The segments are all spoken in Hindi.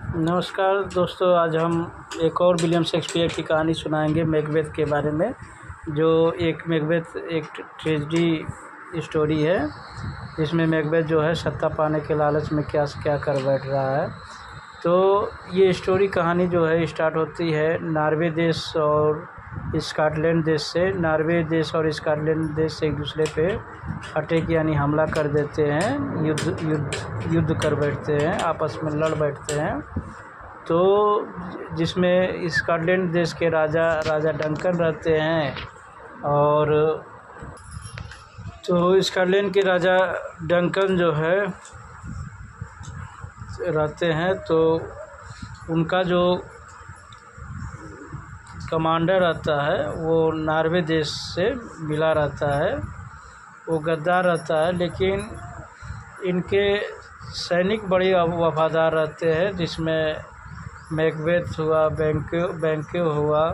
नमस्कार दोस्तों, आज हम एक और विलियम शेक्सपियर की कहानी सुनाएंगे मैकबेथ के बारे में। जो मैकबेथ एक ट्रेजेडी स्टोरी है, जिसमें मैकबेथ जो है सत्ता पाने के लालच में क्या से क्या कर बैठ रहा है। तो ये स्टोरी कहानी जो है स्टार्ट होती है नॉर्वे देश और स्कॉटलैंड देश से। नॉर्वे देश और स्कॉटलैंड देश एक दूसरे पे अटैक यानी हमला कर देते हैं, युद्ध कर बैठते हैं, आपस में लड़ बैठते हैं। तो जिसमें स्कॉटलैंड देश के राजा डंकन रहते हैं, और तो स्कॉटलैंड के राजा डंकन जो है रहते हैं, तो उनका जो कमांडर रहता है वो नॉर्वे देश से मिला रहता है। वो गद्दार रहता है, लेकिन इनके सैनिक बड़े वफादार रहते हैं, जिसमें मैकबेथ हुआ, बैंक्यो हुआ,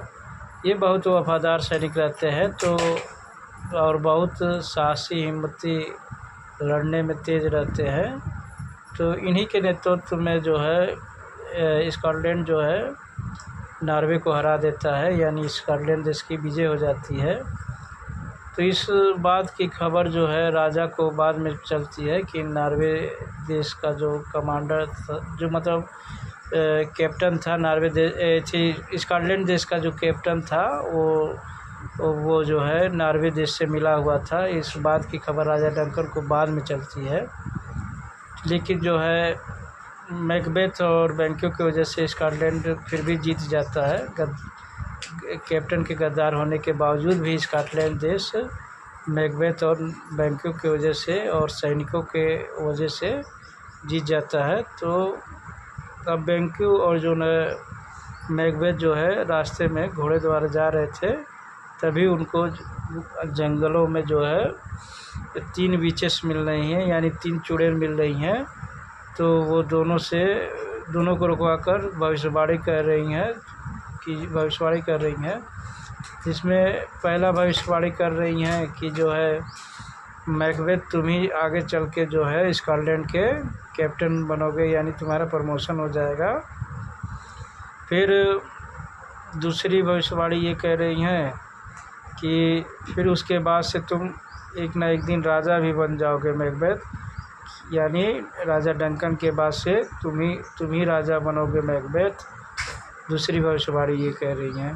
ये बहुत वफादार सैनिक रहते हैं। तो और बहुत साहसी हिम्मती, लड़ने में तेज़ रहते हैं। तो इन्हीं के नेतृत्व में जो है स्कॉटलैंड जो है नॉर्वे को हरा देता है, यानी स्कॉटलैंड देश की विजय हो जाती है। तो इस बात की खबर जो है राजा को बाद में चलती है कि नॉर्वे देश का जो कमांडर था, जो मतलब कैप्टन था, स्कॉटलैंड देश का जो कैप्टन था, वो जो है नॉर्वे देश से मिला हुआ था। इस बात की खबर राजा डंकन को बाद में चलती है। लेकिन जो है मैकबेथ और बैंक्यो की वजह से स्कॉटलैंड फिर भी जीत जाता है। कैप्टन के गद्दार होने के बावजूद भी स्कॉटलैंड देश मैकबेथ और बैंक्यो की वजह से और सैनिकों के वजह से जीत जाता है। तो अब बैंक्यो और जो मैकबेथ जो है रास्ते में घोड़े द्वारा जा रहे थे, तभी उनको जंगलों में जो है 3 विचेस मिल रही हैं, यानी 3 चुड़ैल मिल रही हैं। तो वो दोनों को रुकवा कर भविष्यवाणी कर रही हैं, जिसमें पहला भविष्यवाणी कर रही हैं कि जो है मैकबेथ तुम ही आगे चल के जो है स्कॉटलैंड के कैप्टन बनोगे, यानी तुम्हारा प्रमोशन हो जाएगा। फिर दूसरी भविष्यवाणी ये कह रही हैं कि फिर उसके बाद से तुम एक ना एक दिन राजा भी बन जाओगे मैकबेथ, यानी राजा डंकन के बाद से तुम ही राजा बनोगे मैकबेथ। दूसरी भविष्यवाणी ये कह रही हैं।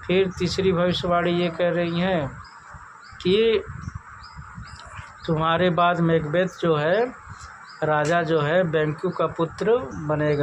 फिर तीसरी भविष्यवाणी ये कह रही हैं कि तुम्हारे बाद मैकबेथ जो है राजा जो है बैंक्यो का पुत्र बनेगा।